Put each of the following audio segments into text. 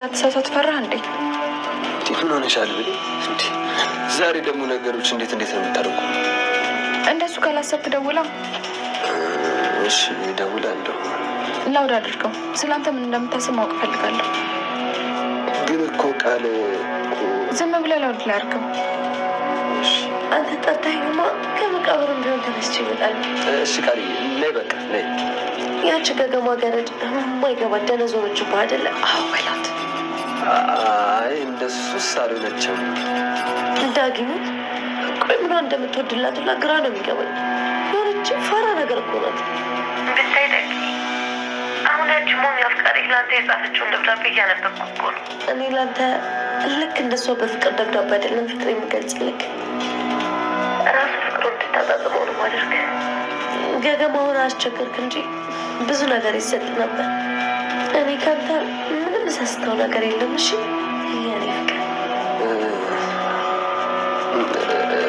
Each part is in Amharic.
አትሳሳት ፈራህ እንዴ? ምን ሆነሻል? እንዴ ዛሬ ደግሞ ነገሮች እንዴት ነው የምታደርጉ? እንደሱ ካላሰብክ ደውላ። እሺ እደውላለሁ። ላውድ አድርገው። ስለአንተ ምን እንደምታስብ ማወቅ እፈልጋለሁ። ግን እኮ ቃል ዝም ብለህ ላውድ ላይ አድርገው። አንተ ጠርተኸኝማ ከመቃብርም ቢሆን ተነስቼ ይመጣል። እሺ ቃል ነይ፣ በቃ ነይ። ያቺ ገገማ ገረድ ማይገባ ደነዞረችብህ አይደለ? አዎ በላት። አይ እንደሱስ አልሆነችም። ዳግም ቆይ ምኗ እንደምትወድላት ሁላ ግራ ነው የሚገባኝ። የሆነች ፈራ ነገር እኮ ናት። ብታይ ደግ አሁን ያቺ ሞኝ አፍቃሪ ለአንተ የጻፈችውን ደብዳቤ እያነበብኩ እኮ ነው። እኔ ለአንተ ልክ እንደሷ በፍቅር ደብዳቤ አይደለም ፍቅር የሚገልጽልክ ራሱ ፍቅሩ እንድታጣጥመው ነው ማድረግ። ገገማውን አስቸገርክ እንጂ ብዙ ነገር ይሰጥ ነበር። እኔ ከአንተ ምንም ሳስተው ነገር የለም። እሺ የኔ ፍቅር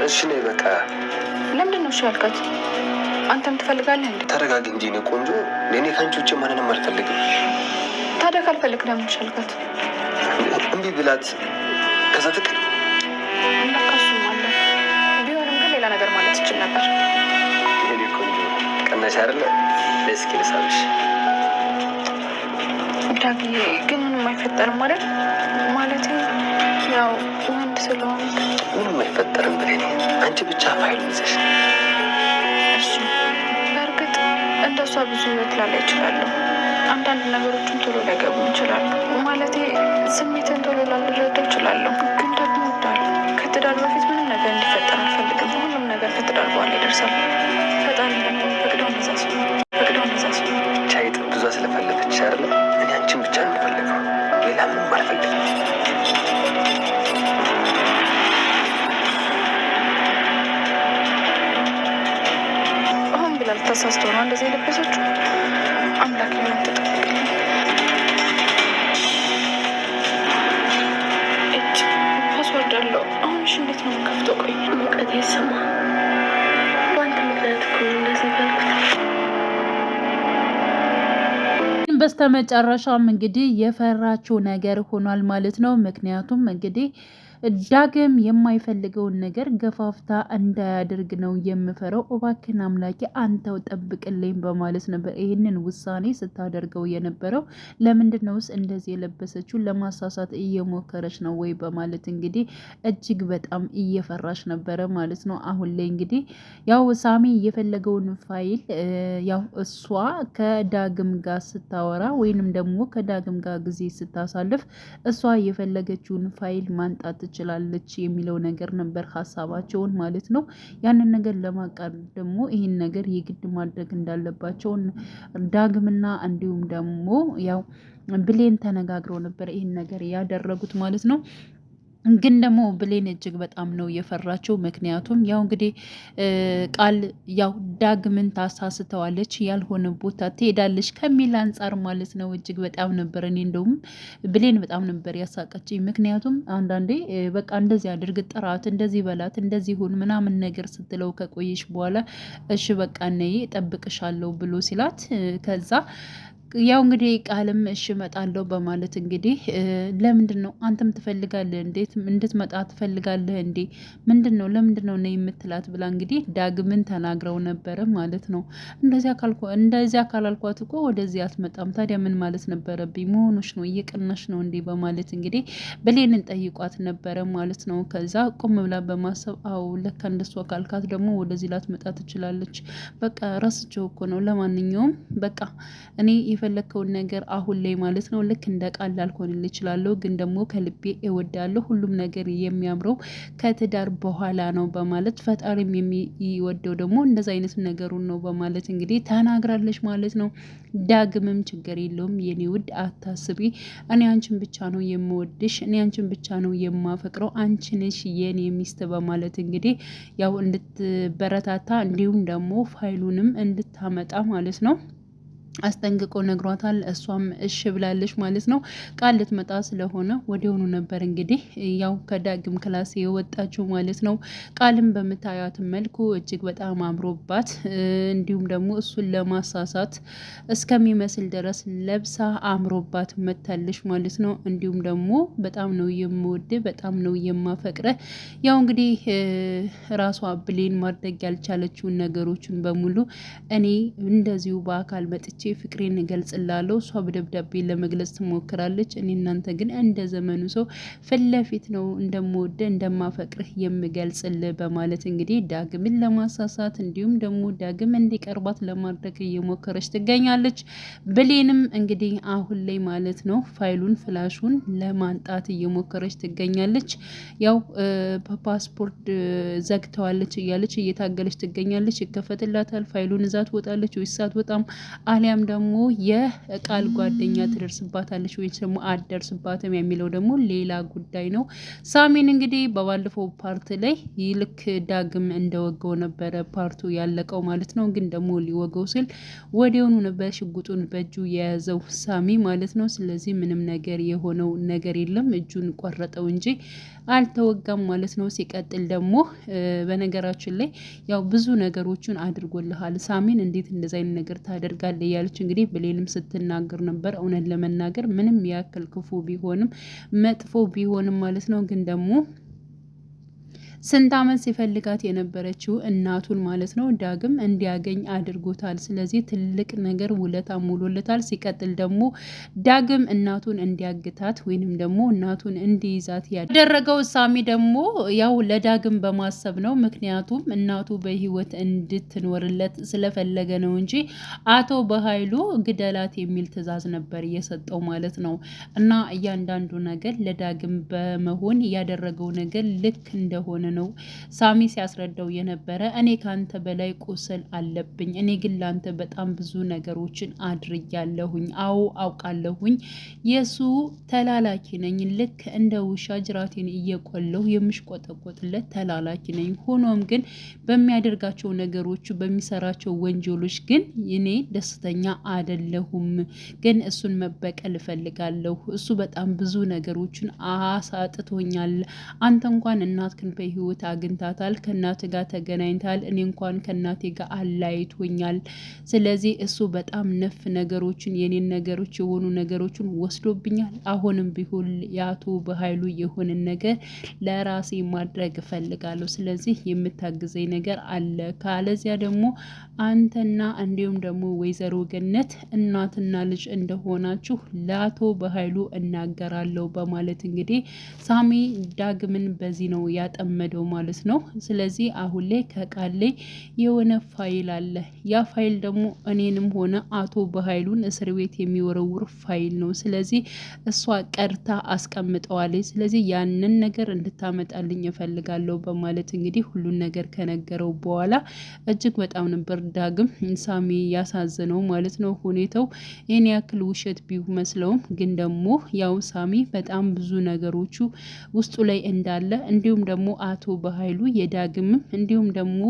እሺ ነይ በቃ። ለምንድን ነው እሺ ያልካት? አንተም ትፈልጋለህ እንዴ? ተረጋጊ እንጂ እኔ ቆንጆ፣ እኔ ከአንቺ ውጭ ማንንም አልፈልግም። ታዲያ ካልፈልግ ለምን እሺ ያልካት? እምቢ ብላት ከዛ ፍቅር እንደካሱም አለ። ቢሆንም ግን ሌላ ነገር ማለት ይችል ነበር። እኔ ቆንጆ ቀናሽ አይደለ? እስኪ ልሳብሽ። ዳግዬ ግን ምንም አይፈጠርም ማለት ያው ወንድ ስለሆነ ምንም አይፈጠርም ብለኝ አንቺ ብቻ ፋይል ይዘሽ። እሺ በእርግጥ እንደሷ ብዙ ህይወት ላላ ይችላለሁ። አንዳንድ ነገሮችን ቶሎ ላይገቡ ይችላሉ። ስሜትን ቶሎ ላልረዳ ይችላለሁ። ግን ደግሞ እወዳለሁ። ከትዳር በፊት ምንም ነገር እንዲፈጠር አልፈልግም። ሁሉም ነገር ከትዳር በኋላ ይደርሳል። ፈጣሪ ደግሞ ፈቅደው እንደዛ ሲሆን ቻይጥ ብዙ ስለፈለገች አይደለ? እኔ አንቺን ብቻ ነው የምፈልገው፣ ሌላ ምንም አልፈልግም። አሁን ብላል ተሳስተው ነው እንደዚህ የለበሰችው። አምላክ ሊሆን ተጠብቅልኝ። ፓስወርድ አለው። አሁን እሺ እንዴት ነው የምከፍተው? ቆይ ሙቀት ይሰማ በአንተ ምክንያት እኮ እንደዚህ ያልኩት። በስተመጨረሻም እንግዲህ የፈራችው ነገር ሆኗል ማለት ነው። ምክንያቱም እንግዲህ ዳግም የማይፈልገውን ነገር ገፋፍታ እንዳያደርግ ነው የምፈረው። እባክህን አምላኬ አንተው ጠብቅልኝ በማለት ነበር ይህንን ውሳኔ ስታደርገው የነበረው። ለምንድን ነውስ እንደዚህ የለበሰችው? ለማሳሳት እየሞከረች ነው ወይ በማለት እንግዲህ እጅግ በጣም እየፈራሽ ነበረ ማለት ነው። አሁን ላይ እንግዲህ ያው ሳሚ የፈለገውን ፋይል ያው እሷ ከዳግም ጋር ስታወራ ወይንም ደግሞ ከዳግም ጋር ጊዜ ስታሳልፍ እሷ የፈለገችውን ፋይል ማንጣት ትችላለች የሚለው ነገር ነበር ሀሳባቸውን ማለት ነው። ያንን ነገር ለማቃር ደግሞ ይህን ነገር የግድ ማድረግ እንዳለባቸው ዳግምና እንዲሁም ደግሞ ያው ብሌን ተነጋግረው ነበር ይህን ነገር ያደረጉት ማለት ነው። ግን ደግሞ ብሌን እጅግ በጣም ነው የፈራቸው። ምክንያቱም ያው እንግዲህ ቃል ያው ዳግምን ታሳስተዋለች፣ ያልሆነ ቦታ ትሄዳለች ከሚል አንጻር ማለት ነው። እጅግ በጣም ነበር እኔ እንደውም ብሌን በጣም ነበር ያሳቀችኝ። ምክንያቱም አንዳንዴ በቃ እንደዚህ አድርግ፣ ጥራት፣ እንደዚህ በላት፣ እንደዚህ ሁን ምናምን ነገር ስትለው ከቆየሽ በኋላ እሺ በቃ ነይ እጠብቅሻለሁ ብሎ ሲላት ከዛ ያው እንግዲህ ቃልም እሺ እመጣለሁ በማለት እንግዲህ ለምንድን ነው አንተም ትፈልጋለህ እንዴት እንድትመጣ ትፈልጋለህ እንዴ? ምንድነው ለምንድን ነው የምትላት ብላ እንግዲህ ዳግምን ተናግረው ነበረ ማለት ነው። እንደዚያ ካላልኳት እኮ ወደዚህ አትመጣም። ታዲያ ምን ማለት ነበረብኝ? መሆኑሽ ነው እየቀናሽ ነው እንዴ? በማለት እንግዲህ ብሌንን ጠይቋት ነበረ ማለት ነው። ከዛ ቆም ብላ በማሰብ አው ለካ እንደሷ ካልካት ደግሞ ወደዚህ ላትመጣ ትችላለች። በቃ ረስቼው እኮ ነው። ለማንኛውም በቃ እኔ የፈለከውን ነገር አሁን ላይ ማለት ነው ልክ እንደ ቃል ላልሆንልህ እችላለሁ፣ ግን ደግሞ ከልቤ እወዳለሁ። ሁሉም ነገር የሚያምረው ከትዳር በኋላ ነው በማለት ፈጣሪም የሚወደው ደግሞ እንደዛ አይነት ነገሩን ነው በማለት እንግዲህ ተናግራለች ማለት ነው። ዳግምም ችግር የለውም የኔ ውድ አታስቢ፣ እኔ አንቺን ብቻ ነው የምወድሽ፣ እኔ አንቺን ብቻ ነው የማፈቅረው፣ አንቺ ነሽ የኔ ሚስት በማለት እንግዲህ ያው እንድትበረታታ እንዲሁም ደግሞ ፋይሉንም እንድታመጣ ማለት ነው አስጠንቅቆ ነግሯታል። እሷም እሺ ብላለች ማለት ነው። ቃል ልትመጣ ስለሆነ ወዲያውኑ ነበር እንግዲህ ያው ከዳግም ክላስ የወጣችው ማለት ነው። ቃልም በምታያት መልኩ እጅግ በጣም አምሮባት እንዲሁም ደግሞ እሱን ለማሳሳት እስከሚመስል ድረስ ለብሳ አምሮባት መታለች ማለት ነው። እንዲሁም ደግሞ በጣም ነው የምወድ በጣም ነው የማፈቅረ ያው እንግዲህ ራሷ ብሌን ማድረግ ያልቻለችውን ነገሮችን በሙሉ እኔ እንደዚሁ በአካል መጥቼ ፍቅሬን እገልጽላለሁ። እሷ በደብዳቤ ለመግለጽ ትሞክራለች። እኔ እናንተ ግን እንደ ዘመኑ ሰው ፊት ለፊት ነው እንደምወደ እንደማፈቅርህ የምገልጽልህ በማለት እንግዲህ ዳግምን ለማሳሳት እንዲሁም ደግሞ ዳግም እንዲቀርባት ለማድረግ እየሞከረች ትገኛለች። ብሌንም እንግዲህ አሁን ላይ ማለት ነው ፋይሉን ፍላሹን ለማንጣት እየሞከረች ትገኛለች። ያው በፓስፖርት ዘግተዋለች እያለች እየታገለች ትገኛለች። ይከፈትላታል ፋይሉን እዛ ትወጣለች ወይስ አትወጣም? አሊያም ደግሞ የቃል ጓደኛ ትደርስባታለች ወይስ ደግሞ አትደርስባትም የሚለው ደግሞ ሌላ ጉዳይ ነው። ሳሚን እንግዲህ በባለፈው ፓርት ላይ ልክ ዳግም እንደወገው ነበረ ፓርቱ ያለቀው ማለት ነው። ግን ደግሞ ሊወገው ሲል ወዲያውኑ ነበር ሽጉጡን በእጁ የያዘው ሳሚ ማለት ነው። ስለዚህ ምንም ነገር የሆነው ነገር የለም እጁን ቆረጠው እንጂ አልተወጋም ማለት ነው። ሲቀጥል ደግሞ በነገራችን ላይ ያው ብዙ ነገሮችን አድርጎልሃል ሳሚን እንዴት እንደዛ አይነት ነገር ታደርጋለህ እያለች እንግዲህ ብሌንም ስትናገር ነበር። እውነት ለመናገር ምንም ያክል ክፉ ቢሆንም መጥፎ ቢሆንም ማለት ነው ግን ደግሞ ስንት ዓመት ሲፈልጋት የነበረችው እናቱን ማለት ነው ዳግም እንዲያገኝ አድርጎታል። ስለዚህ ትልቅ ነገር ውለታ ሙሎለታል። ሲቀጥል ደግሞ ዳግም እናቱን እንዲያግታት ወይንም ደግሞ እናቱን እንዲይዛት ያደረገው ሳሚ ደግሞ ያው ለዳግም በማሰብ ነው። ምክንያቱም እናቱ በህይወት እንድትኖርለት ስለፈለገ ነው እንጂ አቶ በኃይሉ ግደላት የሚል ትዕዛዝ ነበር እየሰጠው ማለት ነው። እና እያንዳንዱ ነገር ለዳግም በመሆን ያደረገው ነገር ልክ እንደሆነ ነው ሳሚ ሲያስረዳው የነበረ። እኔ ካንተ በላይ ቁስል አለብኝ፣ እኔ ግን ላንተ በጣም ብዙ ነገሮችን አድርያለሁኝ። አዎ አውቃለሁኝ፣ የሱ ተላላኪ ነኝ። ልክ እንደ ውሻ ጅራቴን እየቆለሁ የምሽቆጠቆጥለት ተላላኪ ነኝ። ሆኖም ግን በሚያደርጋቸው ነገሮች በሚሰራቸው ወንጀሎች ግን እኔ ደስተኛ አይደለሁም። ግን እሱን መበቀል እፈልጋለሁ። እሱ በጣም ብዙ ነገሮችን አሳጥቶኛል። አንተ እንኳን እናትክን በህይወት አግኝታታል፣ ከእናት ጋር ተገናኝታል። እኔ እንኳን ከእናቴ ጋር አላይቶኛል። ስለዚህ እሱ በጣም ነፍ ነገሮችን የኔን ነገሮች የሆኑ ነገሮችን ወስዶብኛል። አሁንም ቢሆን የአቶ በኃይሉ የሆንን ነገር ለራሴ ማድረግ እፈልጋለሁ። ስለዚህ የምታግዘኝ ነገር አለ፣ ካለዚያ ደግሞ አንተና እንዲሁም ደግሞ ወይዘሮ ገነት እናትና ልጅ እንደሆናችሁ ለአቶ በኃይሉ እናገራለሁ በማለት እንግዲህ ሳሚ ዳግምን በዚህ ነው ያጠመደው ማለት ነው። ስለዚህ አሁን ላይ ከቃል ላይ የሆነ ፋይል አለ። ያ ፋይል ደግሞ እኔንም ሆነ አቶ በኃይሉን እስር ቤት የሚወረውር ፋይል ነው። ስለዚህ እሷ ቀርታ አስቀምጠዋለች። ስለዚህ ያንን ነገር እንድታመጣልኝ እፈልጋለሁ በማለት እንግዲህ ሁሉን ነገር ከነገረው በኋላ እጅግ በጣም ነበር ዳግም ሳሚ ያሳዝነው ማለት ነው። ሁኔታው ይህን ያክል ውሸት ቢመስለውም ግን ደግሞ ያው ሳሚ በጣም ብዙ ነገሮቹ ውስጡ ላይ እንዳለ እንዲሁም ደግሞ አቶ በኃይሉ የዳግምም እንዲሁም ደግሞ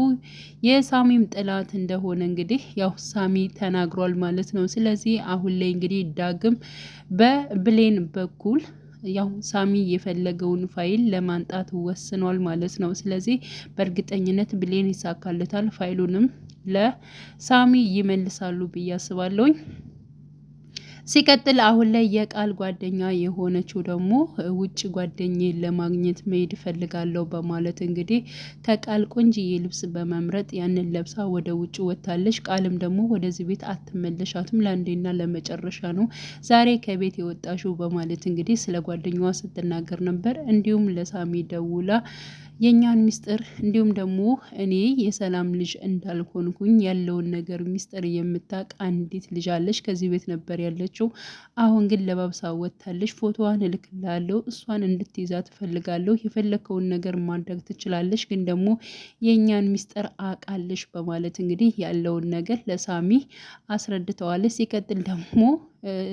የሳሚም ጥላት እንደሆነ እንግዲህ ያው ሳሚ ተናግሯል ማለት ነው። ስለዚህ አሁን ላይ እንግዲህ ዳግም በብሌን በኩል ያው ሳሚ የፈለገውን ፋይል ለማንጣት ወስኗል ማለት ነው። ስለዚህ በእርግጠኝነት ብሌን ይሳካለታል፣ ፋይሉንም ለሳሚ ይመልሳሉ ብዬ አስባለሁኝ። ሲቀጥል አሁን ላይ የቃል ጓደኛ የሆነችው ደግሞ ውጭ ጓደኛዬን ለማግኘት መሄድ እፈልጋለሁ በማለት እንግዲህ ከቃል ቆንጅዬ ልብስ በመምረጥ ያንን ለብሳ ወደ ውጭ ወጥታለች። ቃልም ደግሞ ወደዚህ ቤት አትመለሻትም፣ ለአንዴና ለመጨረሻ ነው ዛሬ ከቤት የወጣሽው በማለት እንግዲህ ስለ ጓደኛዋ ስትናገር ነበር። እንዲሁም ለሳሚ ደውላ የኛን ሚስጥር እንዲሁም ደግሞ እኔ የሰላም ልጅ እንዳልሆንኩኝ ያለውን ነገር ሚስጥር የምታውቅ አንዲት ልጅ አለች፣ ከዚህ ቤት ነበር ያለችው። አሁን ግን ለባብሳ ወጥታለች። ፎቶዋን እልክላለሁ፣ እሷን እንድትይዛ ትፈልጋለሁ። የፈለከውን ነገር ማድረግ ትችላለች፣ ግን ደግሞ የእኛን ሚስጥር አውቃለች በማለት እንግዲህ ያለውን ነገር ለሳሚ አስረድተዋለች። ሲቀጥል ደግሞ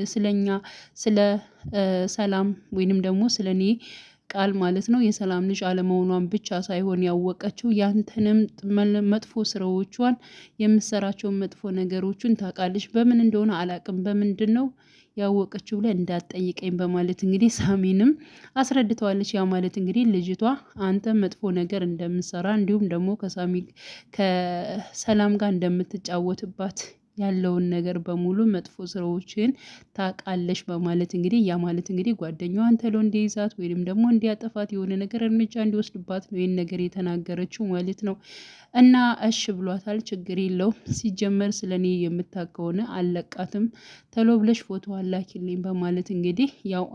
ስለኛ ስለ ሰላም ወይንም ደግሞ ስለ እኔ ቃል ማለት ነው የሰላም ልጅ አለመሆኗን ብቻ ሳይሆን ያወቀችው ያንተንም መጥፎ ስራዎቿን የምሰራቸውን መጥፎ ነገሮችን ታውቃለች። በምን እንደሆነ አላቅም፣ በምንድን ነው ያወቀችው ብለህ እንዳትጠይቀኝ በማለት እንግዲህ ሳሚንም አስረድተዋለች። ያ ማለት እንግዲህ ልጅቷ አንተ መጥፎ ነገር እንደምሰራ እንዲሁም ደግሞ ከሰላም ጋር እንደምትጫወትባት ያለውን ነገር በሙሉ መጥፎ ስራዎችን ታውቃለች በማለት እንግዲህ ያ ማለት እንግዲህ ጓደኛዋን ተሎ እንዲይዛት ወይም ደግሞ እንዲያጠፋት የሆነ ነገር እርምጃ እንዲወስድባት ነው ይህን ነገር የተናገረችው ማለት ነው። እና እሽ ብሏታል። ችግር የለውም ሲጀመር ስለ እኔ የምታውቀውን አለቃትም ተሎ ብለሽ ፎቶ አላኪልኝ በማለት እንግዲህ ያው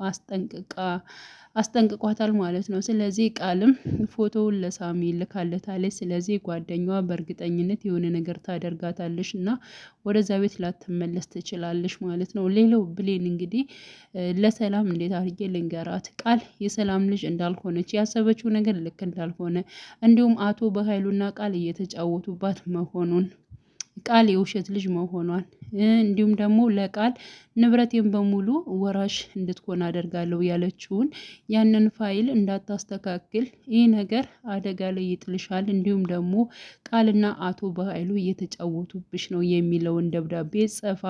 አስጠንቅቋታል ማለት ነው። ስለዚህ ቃልም ፎቶውን ለሳሚ ልካለታለች። ስለዚህ ጓደኛዋ በእርግጠኝነት የሆነ ነገር ታደርጋታለች እና ወደዛ ቤት ላትመለስ ትችላለች ማለት ነው። ሌላው ብሌን እንግዲህ ለሰላም እንዴት አድርጌ ልንገራት ቃል የሰላም ልጅ እንዳልሆነች ያሰበችው ነገር ልክ እንዳልሆነ እንዲሁም አቶ በኃይሉና ቃል እየተጫወቱባት መሆኑን ቃል የውሸት ልጅ መሆኗን እንዲሁም ደግሞ ለቃል ንብረቴን በሙሉ ወራሽ እንድትሆን አደርጋለሁ ያለችውን ያንን ፋይል እንዳታስተካክል ይህ ነገር አደጋ ላይ ይጥልሻል፣ እንዲሁም ደግሞ ቃልና አቶ በኃይሉ እየተጫወቱብሽ ነው የሚለውን ደብዳቤ ጽፋ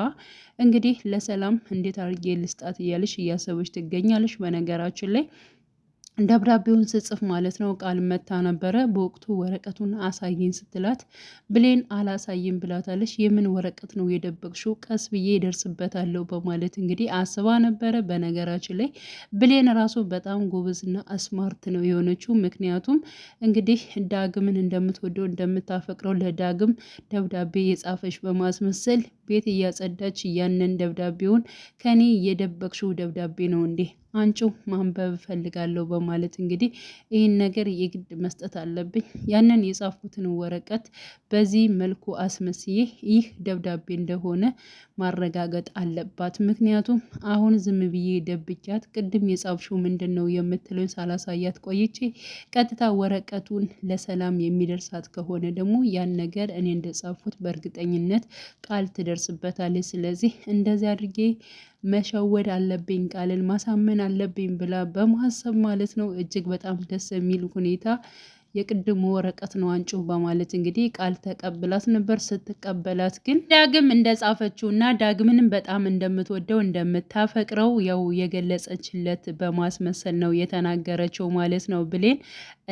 እንግዲህ ለሰላም እንዴት አድርጌ ልስጣት እያለች እያሰበች ትገኛለች። በነገራችን ላይ ደብዳቤውን ስጽፍ ማለት ነው ቃል መታ ነበረ። በወቅቱ ወረቀቱን አሳይኝ ስትላት ብሌን አላሳይም ብላታለች። የምን ወረቀት ነው የደበቅሽው? ቀስ ብዬ ይደርስበታለሁ በማለት እንግዲህ አስባ ነበረ። በነገራችን ላይ ብሌን ራሱ በጣም ጎበዝና ስማርት ነው የሆነችው። ምክንያቱም እንግዲህ ዳግምን እንደምትወደው እንደምታፈቅረው ለዳግም ደብዳቤ የጻፈች በማስመሰል ቤት እያጸዳች ያንን ደብዳቤውን ከኔ የደበቅሽው ደብዳቤ ነው እንዴ አንቺው ማንበብ እፈልጋለሁ በማለት እንግዲህ ይህን ነገር የግድ መስጠት አለብኝ፣ ያንን የጻፉትን ወረቀት በዚህ መልኩ አስመስዬ ይህ ደብዳቤ እንደሆነ ማረጋገጥ አለባት። ምክንያቱም አሁን ዝም ብዬ ደብቂያት ቅድም የጻፍሽው ምንድን ነው የምትለውን ሳላሳያት ቆይቼ ቀጥታ ወረቀቱን ለሰላም የሚደርሳት ከሆነ ደግሞ ያን ነገር እኔ እንደጻፉት በእርግጠኝነት ቃል ትደርስበታለች። ስለዚህ እንደዚህ አድርጌ መሸወድ አለብኝ፣ ቃልን ማሳመን አለብኝ ብላ በማሰብ ማለት ነው እጅግ በጣም ደስ የሚል ሁኔታ የቅድሙ ወረቀት ነው አንቺው በማለት እንግዲህ ቃል ተቀብላት ነበር። ስትቀበላት ግን ዳግም እንደጻፈችው እና ዳግምንም በጣም እንደምትወደው እንደምታፈቅረው ያው የገለጸችለት በማስመሰል ነው የተናገረችው ማለት ነው ብሌን።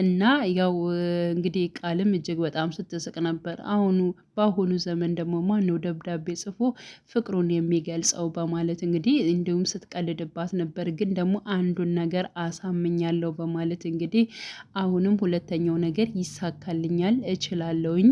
እና ያው እንግዲህ ቃልም እጅግ በጣም ስትስቅ ነበር። በአሁኑ ዘመን ደግሞ ማነው ደብዳቤ ጽፎ ፍቅሩን የሚገልጸው በማለት እንግዲህ እንዲሁም ስትቀልድባት ነበር። ግን ደግሞ አንዱን ነገር አሳምኛለሁ በማለት እንግዲህ አሁንም ሁለተኛው ነገር ይሳካልኛል እችላለሁኝ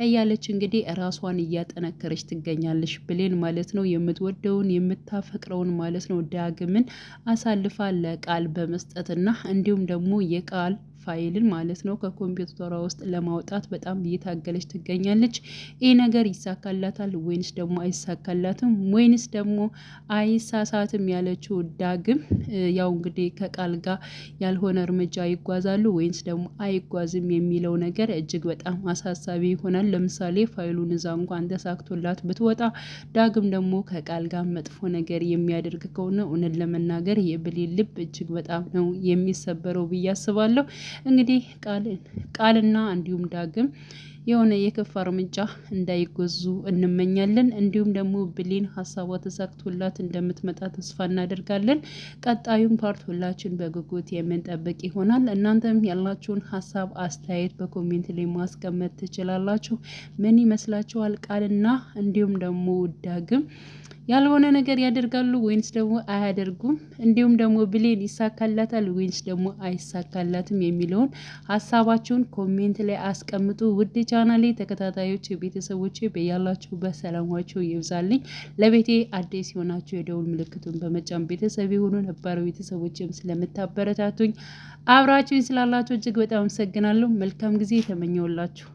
እያለች እንግዲህ ራሷን እያጠነከረች ትገኛለች ብሌን ማለት ነው። የምትወደውን የምታፈቅረውን ማለት ነው ዳግምን አሳልፋ ለቃል በመስጠትና እንዲሁም ደግሞ የቃል ፋይልን ማለት ነው ከኮምፒውተሯ ውስጥ ለማውጣት በጣም እየታገለች ትገኛለች። ይህ ነገር ይሳካላታል ወይንስ ደግሞ አይሳካላትም? ወይንስ ደግሞ አይሳሳትም ያለችው ዳግም ያው እንግዲህ ከቃል ጋር ያልሆነ እርምጃ ይጓዛሉ ወይንስ ደግሞ አይጓዝም የሚለው ነገር እጅግ በጣም አሳሳቢ ይሆናል። ለምሳሌ ፋይሉን እዛ እንኳን ተሳክቶላት ብትወጣ ዳግም ደግሞ ከቃል ጋር መጥፎ ነገር የሚያደርግ ከሆነ እውነት ለመናገር የብሌን ልብ እጅግ በጣም ነው የሚሰበረው ብዬ አስባለሁ። እንግዲህ ቃልና እንዲሁም ዳግም የሆነ የከፋ እርምጃ እንዳይጎዙ እንመኛለን። እንዲሁም ደግሞ ብሌን ሀሳቧ ተሳክቶላት እንደምትመጣ ተስፋ እናደርጋለን። ቀጣዩን ፓርት ሁላችን በጉጉት የምንጠብቅ ይሆናል። እናንተም ያላችሁን ሀሳብ አስተያየት በኮሜንት ላይ ማስቀመጥ ትችላላችሁ። ምን ይመስላችኋል? ቃልና እንዲሁም ደግሞ ዳግም ያልሆነ ነገር ያደርጋሉ ወይንስ ደግሞ አያደርጉም? እንዲሁም ደግሞ ብሌን ይሳካላታል ወይንስ ደግሞ አይሳካላትም የሚለውን ሀሳባችሁን ኮሜንት ላይ አስቀምጡ። ውድ ቻናሌ ተከታታዮች ቤተሰቦች በያላችሁበት ሰላማችሁ ይብዛልኝ። ለቤቴ አዲስ የሆናችሁ የደውል ምልክቱን በመጫን ቤተሰብ የሆኑ ነባር ቤተሰቦችም ስለምታበረታቱኝ አብራችሁኝ ስላላችሁ እጅግ በጣም አመሰግናለሁ። መልካም ጊዜ ተመኘውላችሁ።